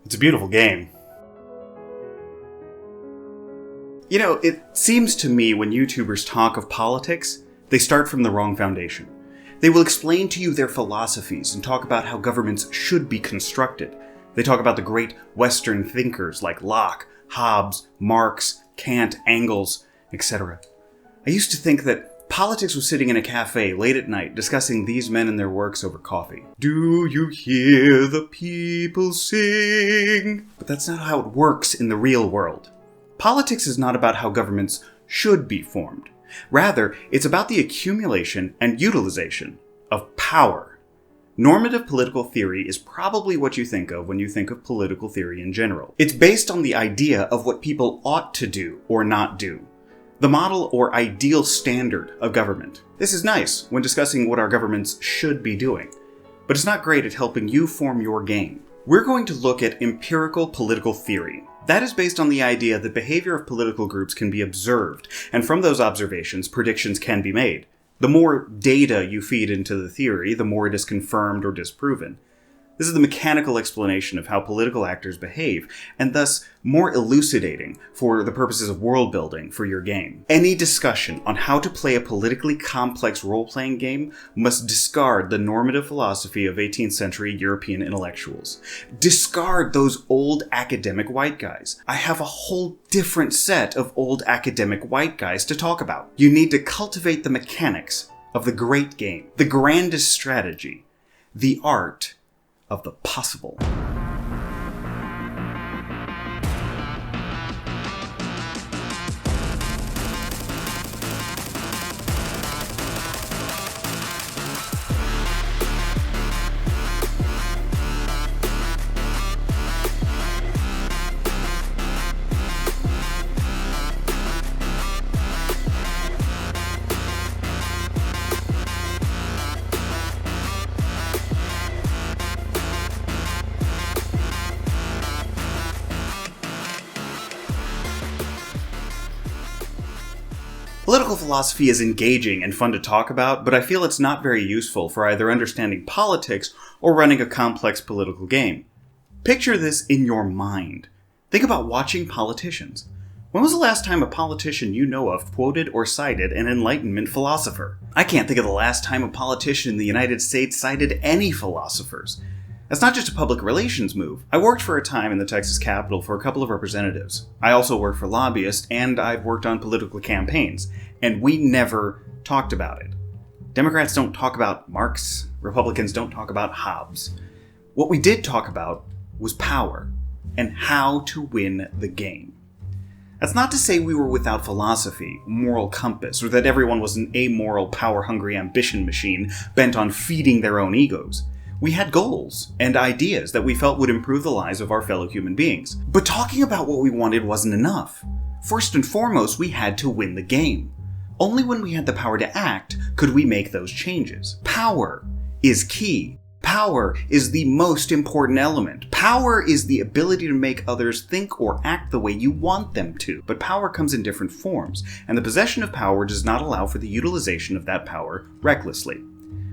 It's a beautiful game. You know, it seems to me when YouTubers talk of politics, they start from the wrong foundation. They will explain to you their philosophies and talk about how governments should be constructed. They talk about the great Western thinkers like Locke, Hobbes, Marx, Kant, Engels, etc. I used to think that politics was sitting in a cafe late at night discussing these men and their works over coffee. Do you hear the people sing? But that's not how it works in the real world. Politics is not about how governments should be formed. Rather, it's about the accumulation and utilization of power. Normative political theory is probably what you think of when you think of political theory in general. It's based on the idea of what people ought to do or not do. The model or ideal standard of government. This is nice when discussing what our governments should be doing, but it's not great at helping you form your game. We're going to look at empirical political theory. That is based on the idea that behavior of political groups can be observed, and from those observations, predictions can be made. The more data you feed into the theory, the more it is confirmed or disproven. This is the mechanical explanation of how political actors behave, and thus more elucidating for the purposes of world building for your game. Any discussion on how to play a politically complex role-playing game must discard the normative philosophy of 18th century European intellectuals. Discard those old academic white guys. I have a whole different set of old academic white guys to talk about. You need to cultivate the mechanics of the great game, the grandest strategy, the art of the possible. Political philosophy is engaging and fun to talk about, but I feel it's not very useful for either understanding politics or running a complex political game. Picture this in your mind. Think about watching politicians. When was the last time a politician you know of quoted or cited an Enlightenment philosopher? I can't think of the last time a politician in the United States cited any philosophers. That's not just a public relations move. I worked for a time in the Texas Capitol for a couple of representatives. I also worked for lobbyists, and I've worked on political campaigns, and we never talked about it. Democrats don't talk about Marx, Republicans don't talk about Hobbes. What we did talk about was power, and how to win the game. That's not to say we were without philosophy, moral compass, or that everyone was an amoral, power-hungry ambition machine bent on feeding their own egos. We had goals and ideas that we felt would improve the lives of our fellow human beings. But talking about what we wanted wasn't enough. First and foremost, we had to win the game. Only when we had the power to act could we make those changes. Power is key. Power is the most important element. Power is the ability to make others think or act the way you want them to. But power comes in different forms, and the possession of power does not allow for the utilization of that power recklessly.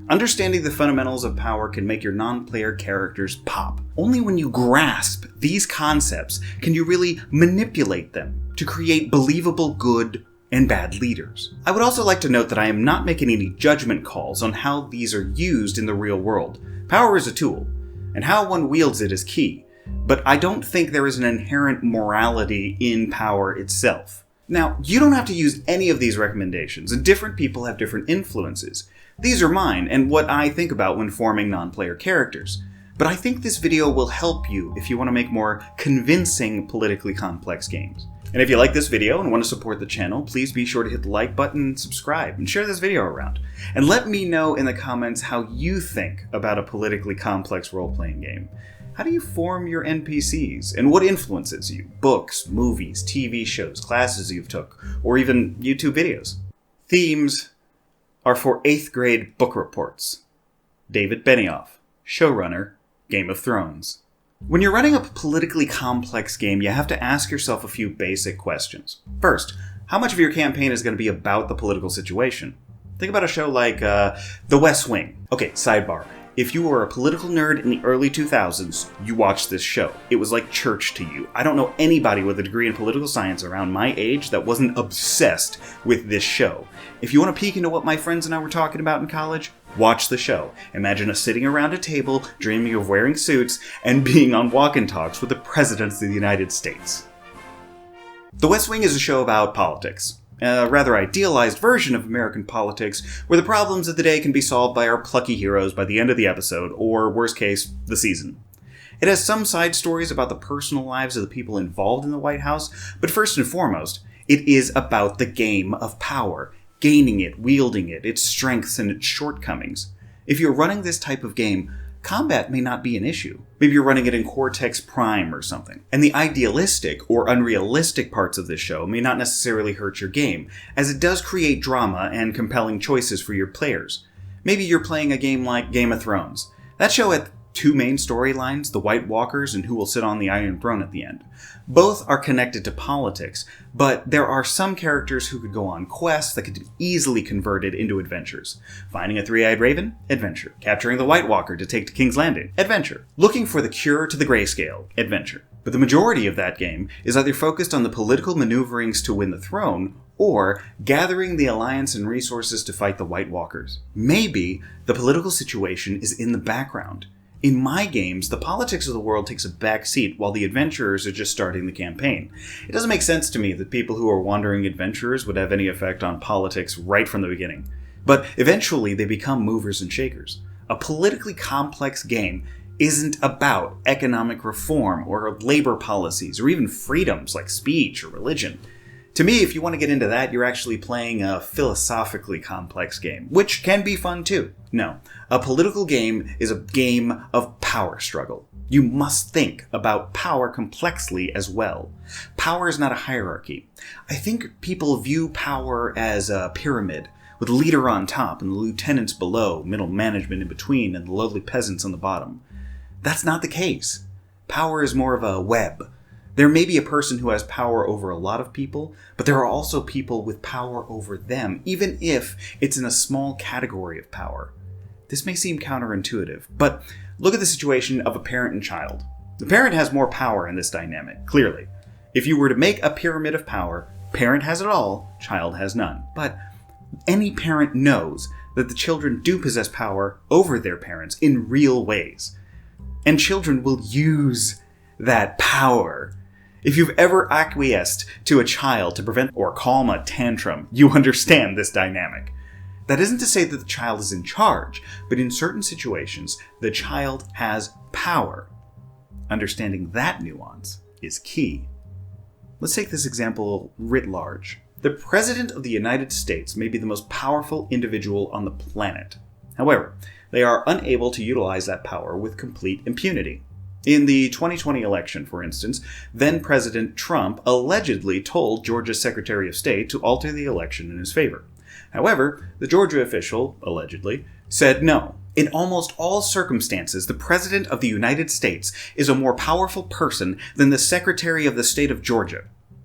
Understanding the fundamentals of power can make your non-player characters pop. Only when you grasp these concepts can you really manipulate them to create believable good and bad leaders. I would also like to note that I am not making any judgment calls on how these are used in the real world. Power is a tool, and how one wields it is key, but I don't think there is an inherent morality in power itself. Now, you don't have to use any of these recommendations, and different people have different influences. These are mine, and what I think about when forming non-player characters. But I think this video will help you if you want to make more convincing politically complex games. And if you like this video and want to support the channel, please be sure to hit the like button and subscribe, and share this video around. And let me know in the comments how you think about a politically complex role-playing game. How do you form your NPCs, and what influences you? Books, movies, TV shows, classes you've took, or even YouTube videos. Themes are for 8th grade book reports. David Benioff, showrunner, Game of Thrones. When you're running a politically complex game, you have to ask yourself a few basic questions. First, how much of your campaign is going to be about the political situation? Think about a show like The West Wing. Okay, sidebar. If you were a political nerd in the early 2000s, you watched this show. It was like church to you. I don't know anybody with a degree in political science around my age that wasn't obsessed with this show. If you want to peek into what my friends and I were talking about in college, watch the show. Imagine us sitting around a table, dreaming of wearing suits, and being on walk-and-talks with the presidents of the United States. The West Wing is a show about politics. A rather idealized version of American politics, where the problems of the day can be solved by our plucky heroes by the end of the episode, or, worst case, the season. It has some side stories about the personal lives of the people involved in the White House, but first and foremost, it is about the game of power, gaining it, wielding it, its strengths and its shortcomings. If you're running this type of game, combat may not be an issue. Maybe you're running it in Cortex Prime or something. And the idealistic or unrealistic parts of this show may not necessarily hurt your game, as it does create drama and compelling choices for your players. Maybe you're playing a game like Game of Thrones. That show had two main storylines, the White Walkers and who will sit on the Iron Throne at the end. Both are connected to politics, but there are some characters who could go on quests that could be easily converted into adventures. Finding a three-eyed raven? Adventure. Capturing the White Walker to take to King's Landing? Adventure. Looking for the cure to the grayscale? Adventure. But the majority of that game is either focused on the political maneuverings to win the throne, or gathering the alliance and resources to fight the White Walkers. Maybe the political situation is in the background. In my games, the politics of the world takes a back seat while the adventurers are just starting the campaign. It doesn't make sense to me that people who are wandering adventurers would have any effect on politics right from the beginning. But eventually they become movers and shakers. A politically complex game isn't about economic reform or labor policies or even freedoms like speech or religion. To me, if you want to get into that, you're actually playing a philosophically complex game, which can be fun too. No, a political game is a game of power struggle. You must think about power complexly as well. Power is not a hierarchy. I think people view power as a pyramid, with the leader on top and the lieutenants below, middle management in between, and the lowly peasants on the bottom. That's not the case. Power is more of a web. There may be a person who has power over a lot of people, but there are also people with power over them, even if it's in a small category of power. This may seem counterintuitive, but look at the situation of a parent and child. The parent has more power in this dynamic, clearly. If you were to make a pyramid of power, parent has it all, child has none. But any parent knows that the children do possess power over their parents in real ways. And children will use that power. If you've ever acquiesced to a child to prevent or calm a tantrum, you understand this dynamic. That isn't to say that the child is in charge, but in certain situations, the child has power. Understanding that nuance is key. Let's take this example writ large. The President of the United States may be the most powerful individual on the planet. However, they are unable to utilize that power with complete impunity. In the 2020 election, for instance, then-President Trump allegedly told Georgia's Secretary of State to alter the election in his favor. However, the Georgia official, allegedly, said no. In almost all circumstances, the President of the United States is a more powerful person than the Secretary of the State of Georgia.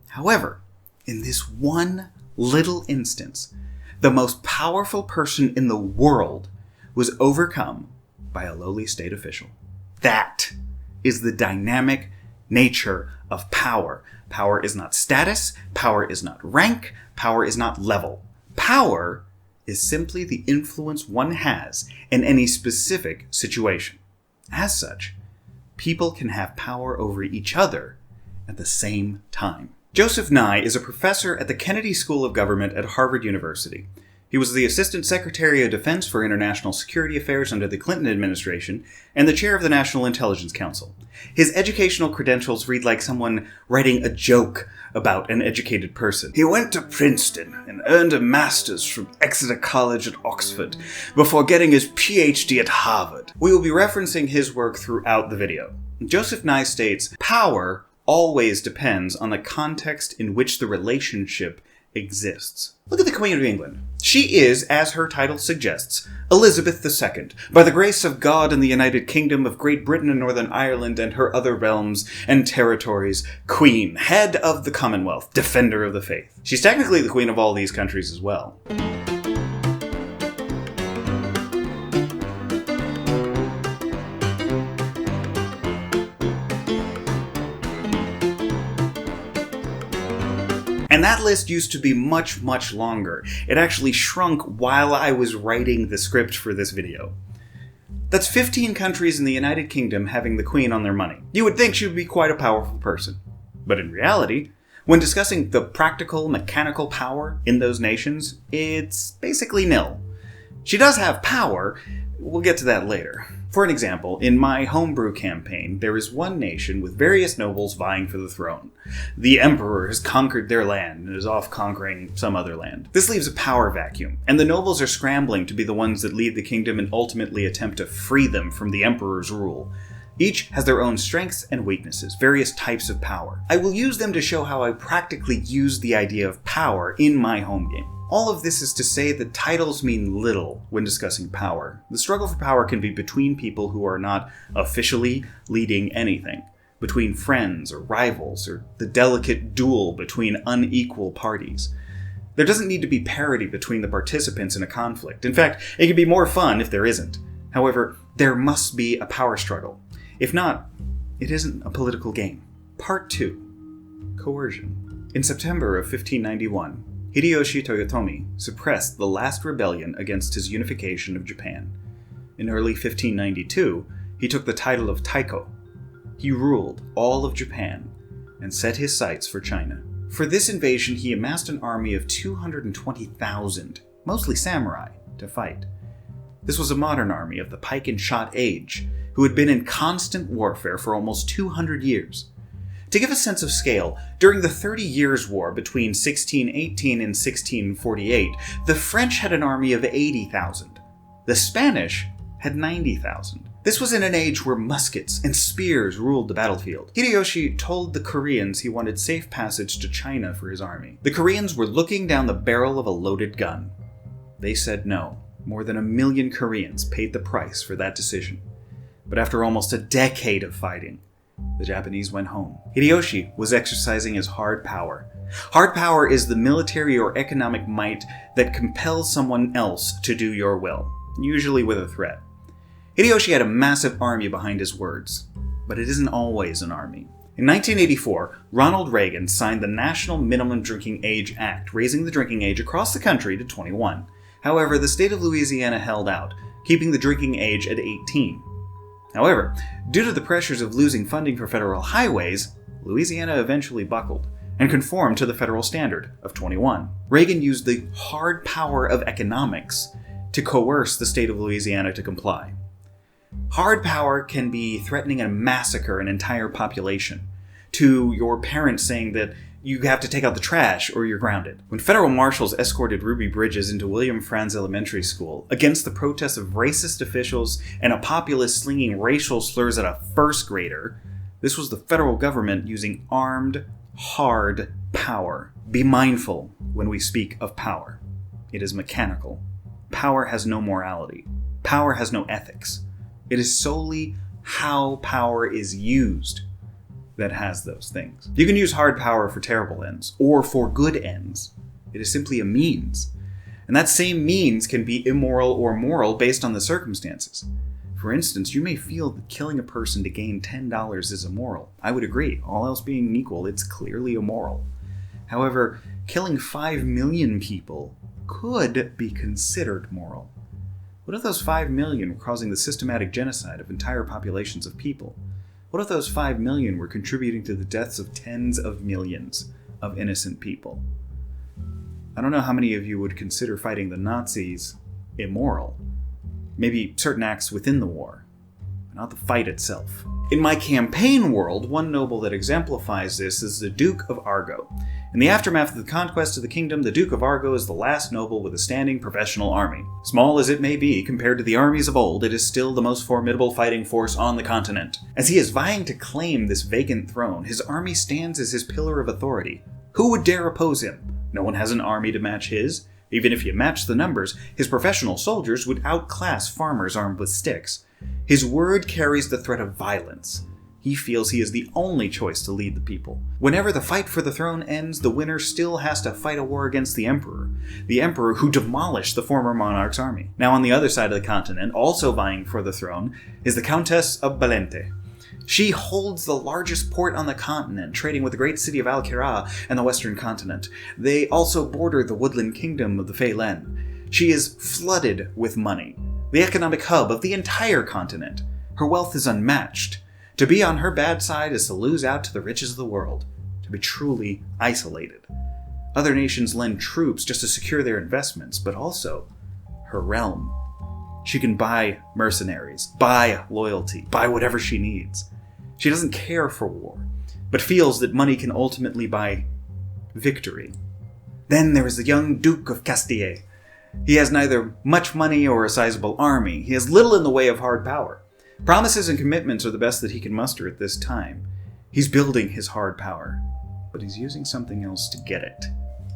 However, in this one little instance, the most powerful person in the world was overcome by a lowly state official. That is the dynamic nature of power. Power is not status, power is not rank, power is not level. Power is simply the influence one has in any specific situation. As such, people can have power over each other at the same time. Joseph Nye is a professor at the Kennedy School of Government at Harvard University. He was the Assistant Secretary of Defense for International Security Affairs under the Clinton administration and the chair of the National Intelligence Council. His educational credentials read like someone writing a joke about an educated person. He went to Princeton and earned a master's from Exeter College at Oxford before getting his PhD at Harvard. We will be referencing his work throughout the video. Joseph Nye states, "Power always depends on the context in which the relationship exists." Look at the Queen of England. She is, as her title suggests, Elizabeth II, by the grace of God and the United Kingdom of Great Britain and Northern Ireland and her other realms and territories, Queen, head of the Commonwealth, defender of the faith. She's technically the queen of all these countries as well. And that list used to be much, much longer. It actually shrunk while I was writing the script for this video. That's 15 countries in the United Kingdom having the Queen on their money. You would think she would be quite a powerful person. But in reality, when discussing the practical, mechanical power in those nations, it's basically nil. She does have power. We'll get to that later. For an example, in my homebrew campaign, there is one nation with various nobles vying for the throne. The emperor has conquered their land and is off conquering some other land. This leaves a power vacuum, and the nobles are scrambling to be the ones that lead the kingdom and ultimately attempt to free them from the emperor's rule. Each has their own strengths and weaknesses, various types of power. I will use them to show how I practically use the idea of power in my home game. All of this is to say that titles mean little when discussing power. The struggle for power can be between people who are not officially leading anything, between friends or rivals, or the delicate duel between unequal parties. There doesn't need to be parity between the participants in a conflict. In fact, it can be more fun if there isn't. However, there must be a power struggle. If not, it isn't a political game. Part 2. Coercion. In September of 1591, Hideyoshi Toyotomi suppressed the last rebellion against his unification of Japan. In early 1592, he took the title of Taiko. He ruled all of Japan and set his sights for China. For this invasion, he amassed an army of 220,000, mostly samurai, to fight. This was a modern army of the pike and shot age, who had been in constant warfare for almost 200 years. To give a sense of scale, during the 30 Years' War between 1618 and 1648, the French had an army of 80,000. The Spanish had 90,000. This was in an age where muskets and spears ruled the battlefield. Hideyoshi told the Koreans he wanted safe passage to China for his army. The Koreans were looking down the barrel of a loaded gun. They said no. More than 1 million Koreans paid the price for that decision. But after almost a decade of fighting, the Japanese went home. Hideyoshi was exercising his hard power. Hard power is the military or economic might that compels someone else to do your will, usually with a threat. Hideyoshi had a massive army behind his words, but it isn't always an army. In 1984, Ronald Reagan signed the National Minimum Drinking Age Act, raising the drinking age across the country to 21. However, the state of Louisiana held out, keeping the drinking age at 18. However, due to the pressures of losing funding for federal highways, Louisiana eventually buckled and conformed to the federal standard of 21. Reagan used the hard power of economics to coerce the state of Louisiana to comply. Hard power can be threatening to massacre an entire population, to your parents saying that you have to take out the trash or you're grounded. When federal marshals escorted Ruby Bridges into William Franz Elementary School against the protests of racist officials and a populace slinging racial slurs at a first grader, this was the federal government using armed, hard power. Be mindful when we speak of power. It is mechanical. Power has no morality. Power has no ethics. It is solely how power is used that has those things. You can use hard power for terrible ends, or for good ends. It is simply a means. And that same means can be immoral or moral based on the circumstances. For instance, you may feel that killing a person to gain $10 is immoral. I would agree. All else being equal, it's clearly immoral. However, killing 5 million people could be considered moral. What if those 5 million were causing the systematic genocide of entire populations of people? What if those 5 million were contributing to the deaths of tens of millions of innocent people? I don't know how many of you would consider fighting the Nazis immoral. Maybe certain acts within the war, but not the fight itself. In my campaign world, one noble that exemplifies this is the Duke of Argo. In the aftermath of the conquest of the kingdom, the Duke of Argo is the last noble with a standing professional army. Small as it may be compared to the armies of old, it is still the most formidable fighting force on the continent. As he is vying to claim this vacant throne, his army stands as his pillar of authority. Who would dare oppose him? No one has an army to match his. Even if you match the numbers, his professional soldiers would outclass farmers armed with sticks. His word carries the threat of violence. He feels he is the only choice to lead the people. Whenever the fight for the throne ends, the winner still has to fight a war against the emperor who demolished the former monarch's army. Now on the other side of the continent, also vying for the throne, is the Countess of Valente. She holds the largest port on the continent, trading with the great city of Al-Qira and the western continent. They also border the woodland kingdom of the Feilen. She is flooded with money, the economic hub of the entire continent. Her wealth is unmatched. To be on her bad side is to lose out to the riches of the world, to be truly isolated. Other nations lend troops just to secure their investments, but also her realm. She can buy mercenaries, buy loyalty, buy whatever she needs. She doesn't care for war, but feels that money can ultimately buy victory. Then there is the young Duke of Castille. He has neither much money or a sizable army. He has little in the way of hard power. Promises and commitments are the best that he can muster at this time. He's building his hard power, but he's using something else to get it.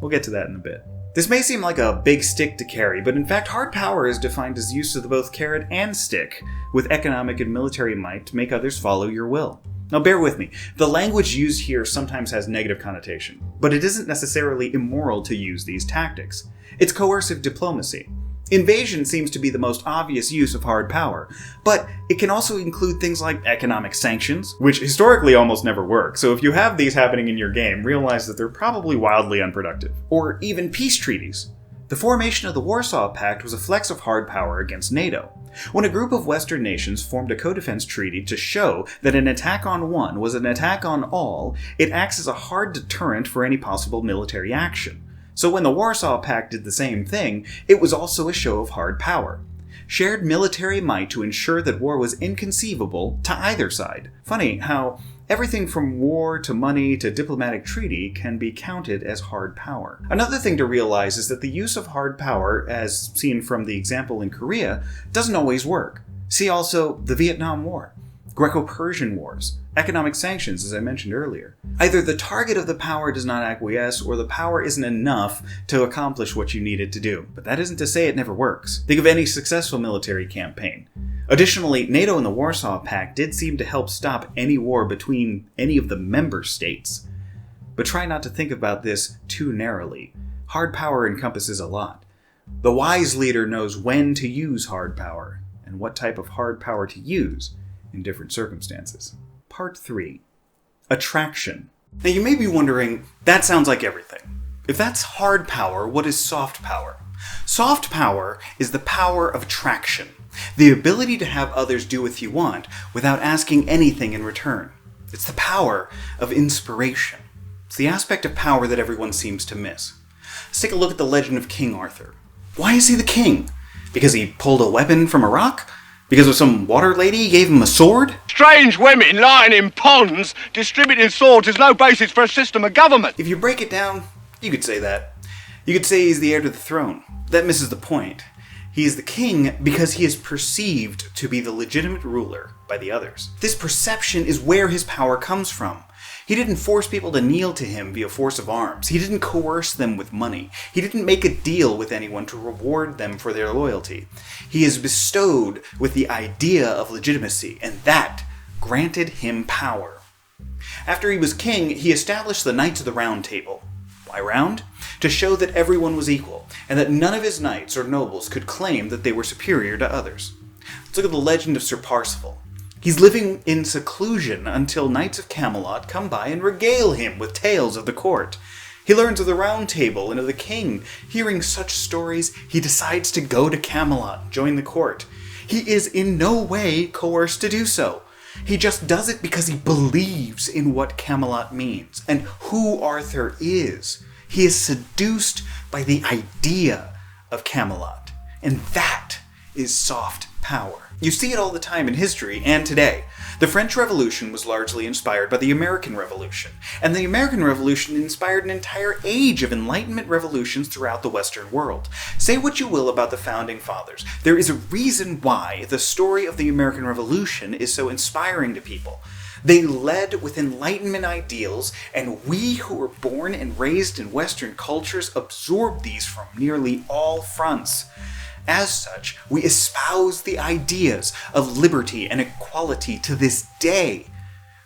We'll get to that in a bit. This may seem like a big stick to carry, but in fact hard power is defined as use of both carrot and stick, with economic and military might to make others follow your will. Now bear with me, the language used here sometimes has negative connotation, but it isn't necessarily immoral to use these tactics. It's coercive diplomacy. Invasion seems to be the most obvious use of hard power, but it can also include things like economic sanctions, which historically almost never work, so if you have these happening in your game, realize that they're probably wildly unproductive. Or even peace treaties. The formation of the Warsaw Pact was a flex of hard power against NATO. When a group of Western nations formed a co-defense treaty to show that an attack on one was an attack on all, it acts as a hard deterrent for any possible military action. So when the Warsaw Pact did the same thing, it was also a show of hard power. Shared military might to ensure that war was inconceivable to either side. Funny how everything from war to money to diplomatic treaty can be counted as hard power. Another thing to realize is that the use of hard power, as seen from the example in Korea, doesn't always work. See also the Vietnam War, Greco-Persian wars, economic sanctions, as I mentioned earlier. Either the target of the power does not acquiesce, or the power isn't enough to accomplish what you need it to do. But that isn't to say it never works. Think of any successful military campaign. Additionally, NATO and the Warsaw Pact did seem to help stop any war between any of the member states. But try not to think about this too narrowly. Hard power encompasses a lot. The wise leader knows when to use hard power, and what type of hard power to use in different circumstances. Part 3. Attraction. Now you may be wondering, that sounds like everything. If that's hard power, what is soft power? Soft power is the power of attraction, the ability to have others do what you want without asking anything in return. It's the power of inspiration. It's the aspect of power that everyone seems to miss. Let's take a look at the legend of King Arthur. Why is he the king? Because he pulled a weapon from a rock? Because of some water lady gave him a sword? Strange women lying in ponds distributing swords is no basis for a system of government. If you break it down, you could say that. You could say he's the heir to the throne. That misses the point. He is the king because he is perceived to be the legitimate ruler by the others. This perception is where his power comes from. He didn't force people to kneel to him via force of arms. He didn't coerce them with money. He didn't make a deal with anyone to reward them for their loyalty. He is bestowed with the idea of legitimacy, and that granted him power. After he was king, he established the Knights of the Round Table. Why round? To show that everyone was equal, and that none of his knights or nobles could claim that they were superior to others. Let's look at the legend of Sir Parsifal. He's living in seclusion until Knights of Camelot come by and regale him with tales of the court. He learns of the Round Table and of the king. Hearing such stories, he decides to go to Camelot and join the court. He is in no way coerced to do so. He just does it because he believes in what Camelot means and who Arthur is. He is seduced by the idea of Camelot, and that is soft power. You see it all the time in history and today. The French Revolution was largely inspired by the American Revolution, and the American Revolution inspired an entire age of Enlightenment revolutions throughout the Western world. Say what you will about the Founding Fathers, there is a reason why the story of the American Revolution is so inspiring to people. They led with Enlightenment ideals, and we who were born and raised in Western cultures absorbed these from nearly all fronts. As such, we espouse the ideas of liberty and equality to this day.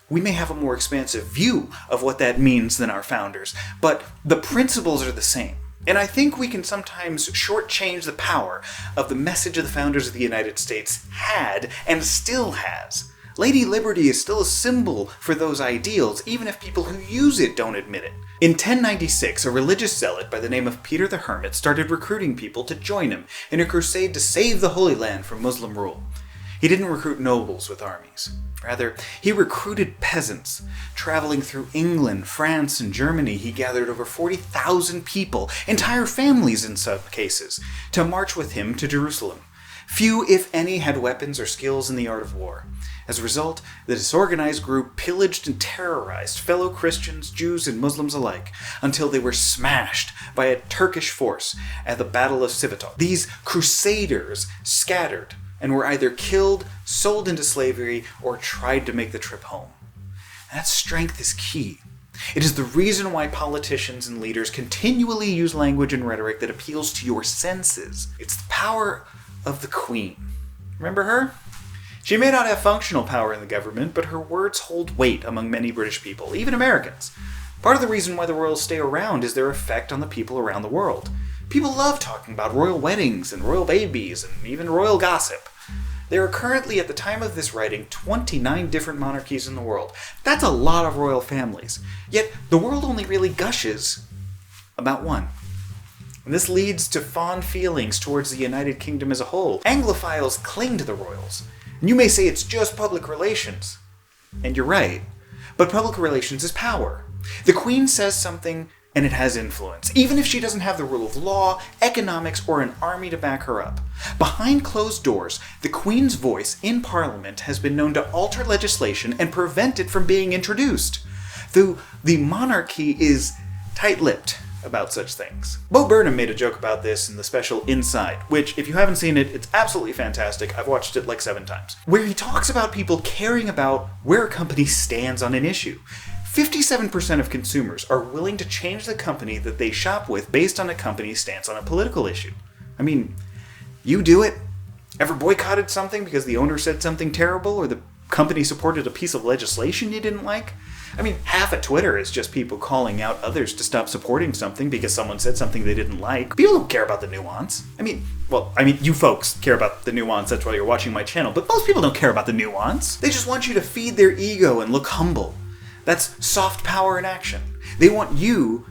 We may have a more expansive view of what that means than our founders, but the principles are the same. And I think we can sometimes shortchange the power of the message of the founders of the United States had and still has Lady Liberty is still a symbol for those ideals, even if people who use it don't admit it. In 1096, a religious zealot by the name of Peter the Hermit started recruiting people to join him in a crusade to save the Holy Land from Muslim rule. He didn't recruit nobles with armies. Rather, he recruited peasants. Traveling through England, France, and Germany, he gathered over 40,000 people, entire families in some cases, to march with him to Jerusalem. Few, if any, had weapons or skills in the art of war. As a result, the disorganized group pillaged and terrorized fellow Christians, Jews, and Muslims alike, until they were smashed by a Turkish force at the Battle of Civitot. These crusaders scattered and were either killed, sold into slavery, or tried to make the trip home. That strength is key. It is the reason why politicians and leaders continually use language and rhetoric that appeals to your senses. It's the power of the Queen. Remember her? She may not have functional power in the government, but her words hold weight among many British people, even Americans. Part of the reason why the royals stay around is their effect on the people around the world. People love talking about royal weddings and royal babies and even royal gossip. There are currently, at the time of this writing, 29 different monarchies in the world. That's a lot of royal families. Yet, the world only really gushes about one. And this leads to fond feelings towards the United Kingdom as a whole. Anglophiles cling to the royals. And you may say it's just public relations. And you're right. But public relations is power. The Queen says something, and it has influence, even if she doesn't have the rule of law, economics, or an army to back her up. Behind closed doors, the Queen's voice in Parliament has been known to alter legislation and prevent it from being introduced. Though the monarchy is tight-lipped about such things. Bo Burnham made a joke about this in the special Inside, which, if you haven't seen it, it's absolutely fantastic. I've watched it like 7 times. Where he talks about people caring about where a company stands on an issue. 57% of consumers are willing to change the company that they shop with based on a company's stance on a political issue. I mean, you do it? Ever boycotted something because the owner said something terrible or the company supported a piece of legislation you didn't like? I mean, half of Twitter is just people calling out others to stop supporting something because someone said something they didn't like. People don't care about the nuance. I mean, you folks care about the nuance, that's why you're watching my channel, but most people don't care about the nuance. They just want you to feed their ego and look humble. That's soft power in action. They want you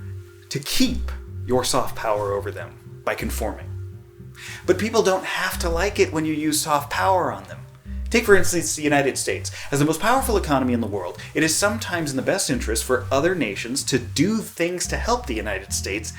to keep your soft power over them by conforming. But people don't have to like it when you use soft power on them. Take, for instance, the United States. As the most powerful economy in the world, it is sometimes in the best interest for other nations to do things to help the United States,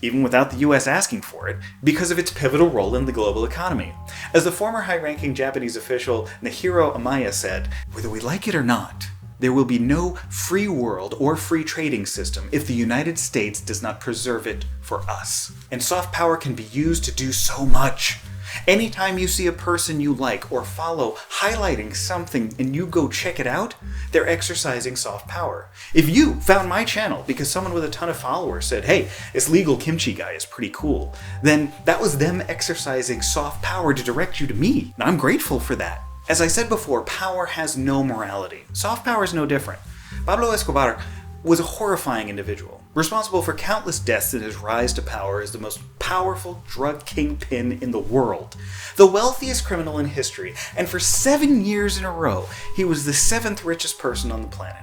even without the US asking for it, because of its pivotal role in the global economy. As the former high-ranking Japanese official Nihiro Amaya said, "Whether we like it or not, there will be no free world or free trading system if the United States does not preserve it for us." And soft power can be used to do so much. Anytime you see a person you like or follow highlighting something and you go check it out, they're exercising soft power. If you found my channel because someone with a ton of followers said, "Hey, this legal kimchi guy is pretty cool," then that was them exercising soft power to direct you to me. And I'm grateful for that. As I said before, power has no morality. Soft power is no different. Pablo Escobar was a horrifying individual, responsible for countless deaths in his rise to power as the most powerful drug kingpin in the world, the wealthiest criminal in history, and for 7 years in a row, he was the 7th richest person on the planet.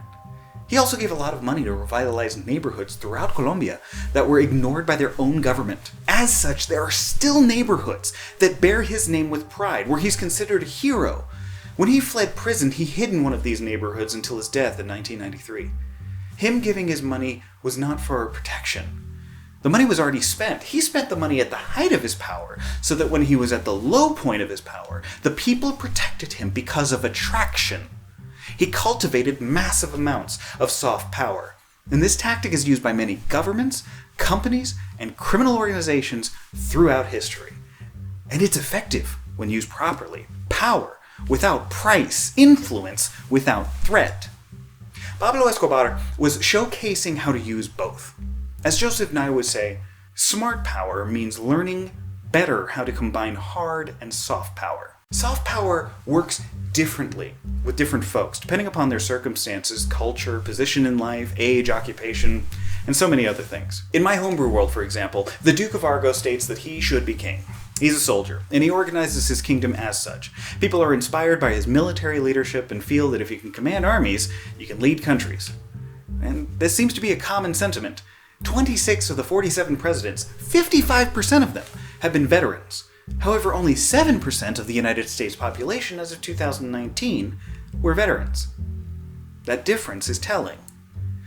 He also gave a lot of money to revitalize neighborhoods throughout Colombia that were ignored by their own government. As such, there are still neighborhoods that bear his name with pride, where he's considered a hero. When he fled prison, he hid in one of these neighborhoods until his death in 1993. Him giving his money was not for protection. The money was already spent. He spent the money at the height of his power, so that when he was at the low point of his power, the people protected him because of attraction. He cultivated massive amounts of soft power, and this tactic is used by many governments, companies, and criminal organizations throughout history. And it's effective when used properly. Power without price, influence without threat. Pablo Escobar was showcasing how to use both. As Joseph Nye would say, smart power means learning better how to combine hard and soft power. Soft power works differently with different folks, depending upon their circumstances, culture, position in life, age, occupation, and so many other things. In my homebrew world, for example, the Duke of Argo states that he should be king. He's a soldier, and he organizes his kingdom as such. People are inspired by his military leadership and feel that if you can command armies, you can lead countries. And this seems to be a common sentiment. 26 of the 47 presidents, 55% of them, have been veterans. However, only 7% of the United States population as of 2019 were veterans. That difference is telling.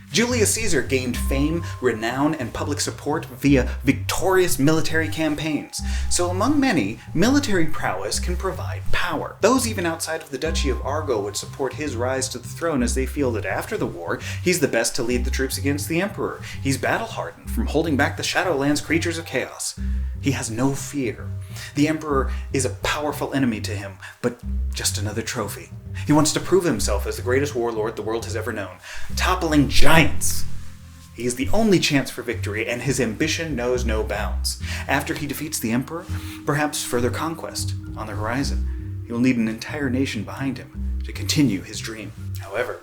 Julius Caesar gained fame, renown, and public support via victorious military campaigns. So among many, military prowess can provide power. Those even outside of the Duchy of Argo would support his rise to the throne as they feel that after the war, he's the best to lead the troops against the Emperor. He's battle-hardened from holding back the Shadowlands creatures of chaos. He has no fear. The Emperor is a powerful enemy to him, but just another trophy. He wants to prove himself as the greatest warlord the world has ever known, toppling giants. He is the only chance for victory, and his ambition knows no bounds. After he defeats the Emperor, perhaps further conquest on the horizon. He will need an entire nation behind him to continue his dream. However,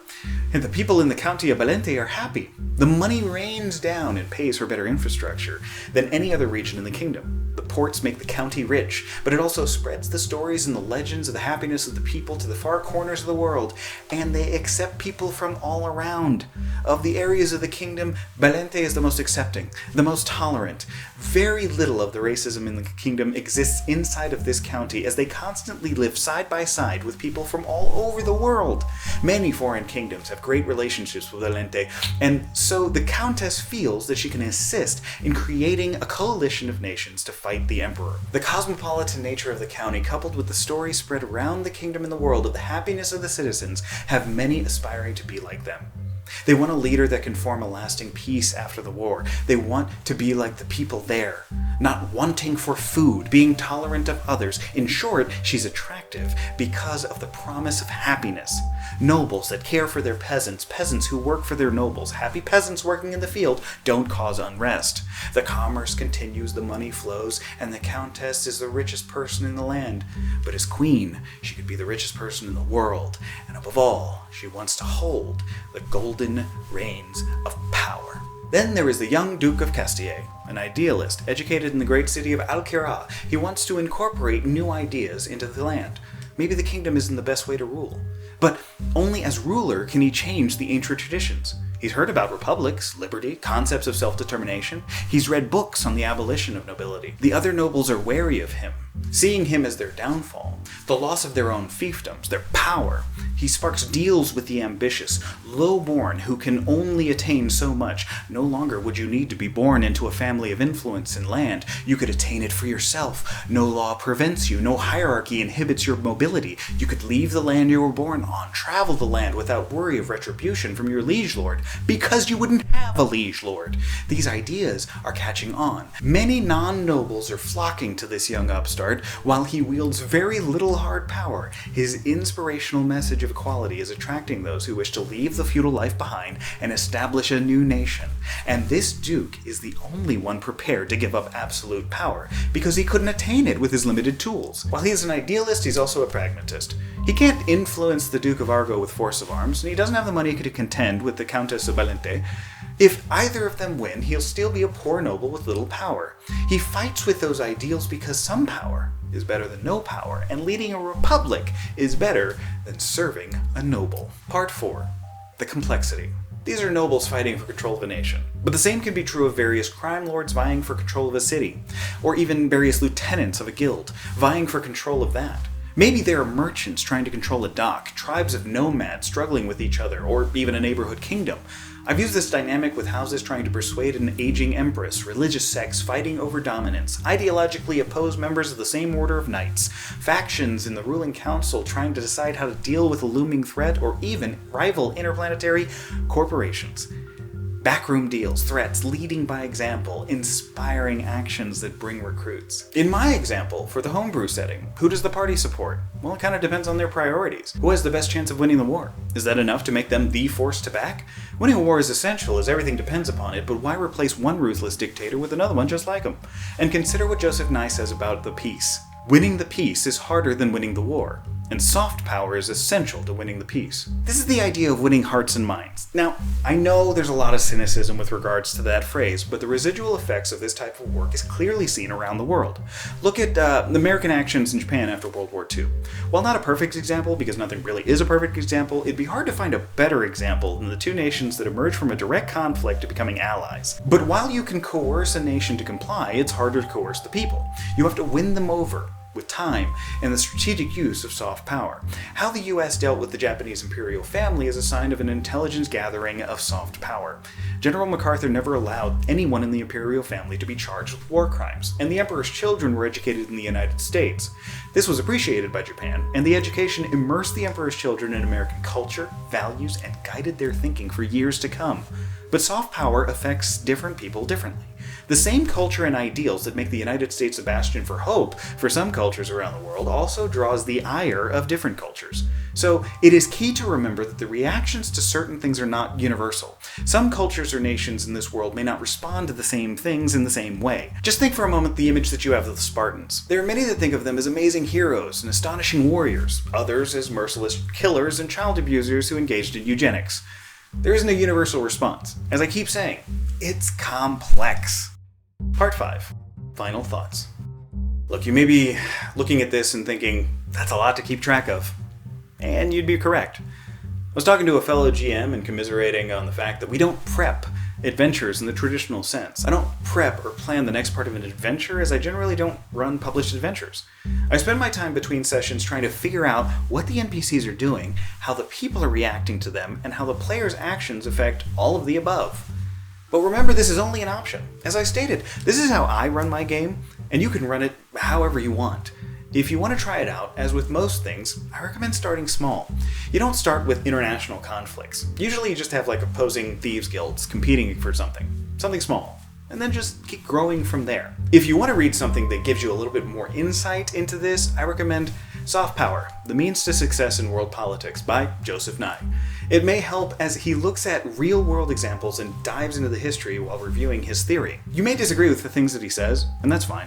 the people in the county of Valente are happy. The money rains down and pays for better infrastructure than any other region in the kingdom. The ports make the county rich, but it also spreads the stories and the legends of the happiness of the people to the far corners of the world, and they accept people from all around. Of the areas of the kingdom, Valente is the most accepting, the most tolerant. Very little of the racism in the kingdom exists inside of this county, as they constantly live side by side with people from all over the world. Many foreign kingdoms have great relationships with Valente, and so the Countess feels that she can assist in creating a coalition of nations to fight the Emperor. The cosmopolitan nature of the county, coupled with the story spread around the kingdom and the world of the happiness of the citizens, have many aspiring to be like them. They want a leader that can form a lasting peace after the war. They want to be like the people there, not wanting for food, being tolerant of others. In short, she's attractive because of the promise of happiness. Nobles that care for their peasants, peasants who work for their nobles, happy peasants working in the field don't cause unrest. The commerce continues, the money flows, and the Countess is the richest person in the land. But as queen, she could be the richest person in the world, and above all, she wants to hold the golden reins of power. Then there is the young Duke of Castille, an idealist, educated in the great city of Alquerá. He wants to incorporate new ideas into the land. Maybe the kingdom isn't the best way to rule, but only as ruler can he change the ancient traditions. He's heard about republics, liberty, concepts of self-determination. He's read books on the abolition of nobility. The other nobles are wary of him, seeing him as their downfall, the loss of their own fiefdoms, their power. He sparks deals with the ambitious, low-born, who can only attain so much. No longer would you need to be born into a family of influence and land. You could attain it for yourself. No law prevents you. No hierarchy inhibits your mobility. You could leave the land you were born on, travel the land without worry of retribution from your liege lord, because you wouldn't have a liege lord. These ideas are catching on. Many non-nobles are flocking to this young upstart. While he wields very little hard power, his inspirational message of equality is attracting those who wish to leave the feudal life behind and establish a new nation. And this duke is the only one prepared to give up absolute power, because he couldn't attain it with his limited tools. While he is an idealist, he's also a pragmatist. He can't influence the Duke of Argo with force of arms, and he doesn't have the money to contend with the Countess of Valente. If either of them win, he'll still be a poor noble with little power. He fights with those ideals because some power is better than no power, and leading a republic is better than serving a noble. Part 4. The complexity. These are nobles fighting for control of a nation. But the same can be true of various crime lords vying for control of a city, or even various lieutenants of a guild vying for control of that. Maybe there are merchants trying to control a dock, tribes of nomads struggling with each other, or even a neighborhood kingdom. I've used this dynamic with houses trying to persuade an aging empress, religious sects fighting over dominance, ideologically opposed members of the same order of knights, factions in the ruling council trying to decide how to deal with a looming threat, or even rival interplanetary corporations. Backroom deals, threats, leading by example, inspiring actions that bring recruits. In my example, for the homebrew setting, who does the party support? Well, it kind of depends on their priorities. Who has the best chance of winning the war? Is that enough to make them the force to back? Winning a war is essential, as everything depends upon it, but why replace one ruthless dictator with another one just like him? And consider what Joseph Nye says about the peace. Winning the peace is harder than winning the war. and soft power is essential to winning the peace. This is the idea of winning hearts and minds. Now, I know there's a lot of cynicism with regards to that phrase, but the residual effects of this type of work is clearly seen around the world. Look at the American actions in Japan after World War II. While not a perfect example, because nothing really is a perfect example, it'd be hard to find a better example than the two nations that emerged from a direct conflict to becoming allies. But while you can coerce a nation to comply, it's harder to coerce the people. You have to win them over with time and the strategic use of soft power. How the US dealt with the Japanese imperial family is a sign of an intelligence gathering of soft power. General MacArthur never allowed anyone in the imperial family to be charged with war crimes, and the emperor's children were educated in the United States. This was appreciated by Japan, and the education immersed the emperor's children in American culture, values, and guided their thinking for years to come. But soft power affects different people differently. The same culture and ideals that make the United States a bastion for hope for some cultures around the world also draws the ire of different cultures. So it is key to remember that the reactions to certain things are not universal. Some cultures or nations in this world may not respond to the same things in the same way. Just think for a moment the image that you have of the Spartans. There are many that think of them as amazing heroes and astonishing warriors, others as merciless killers and child abusers who engaged in eugenics. There isn't a universal response. As I keep saying, it's complex. Part 5. Final thoughts. Look, you may be looking at this and thinking, that's a lot to keep track of. And you'd be correct. I was talking to a fellow GM and commiserating on the fact that we don't prep adventures in the traditional sense. I don't prep or plan the next part of an adventure, as I generally don't run published adventures. I spend my time between sessions trying to figure out what the NPCs are doing, how the people are reacting to them, and how the player's actions affect all of the above. But remember, this is only an option. As I stated, this is how I run my game, and you can run it however you want. If you want to try it out, as with most things, I recommend starting small. You don't start with international conflicts. Usually you just have like opposing thieves guilds competing for something small, and then just keep growing from there. If you want to read something that gives you a little bit more insight into this, I recommend Soft Power, The Means to Success in World Politics by Joseph Nye. It may help as he looks at real-world examples and dives into the history while reviewing his theory. You may disagree with the things that he says, and that's fine.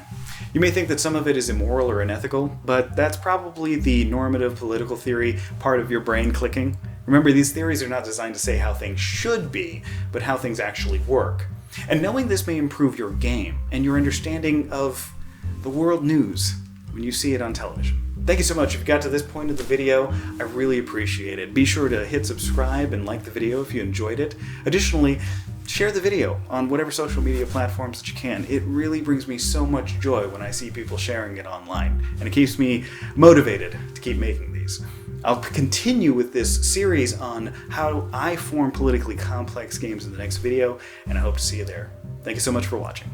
You may think that some of it is immoral or unethical, but that's probably the normative political theory part of your brain clicking. Remember, these theories are not designed to say how things should be, but how things actually work. And knowing this may improve your game and your understanding of the world news when you see it on television. Thank you so much. If you got to this point of the video, I really appreciate it. Be sure to hit subscribe and like the video if you enjoyed it. Additionally, share the video on whatever social media platforms that you can. It really brings me so much joy when I see people sharing it online, and it keeps me motivated to keep making these. I'll continue with this series on how I form politically complex games in the next video, and I hope to see you there. Thank you so much for watching.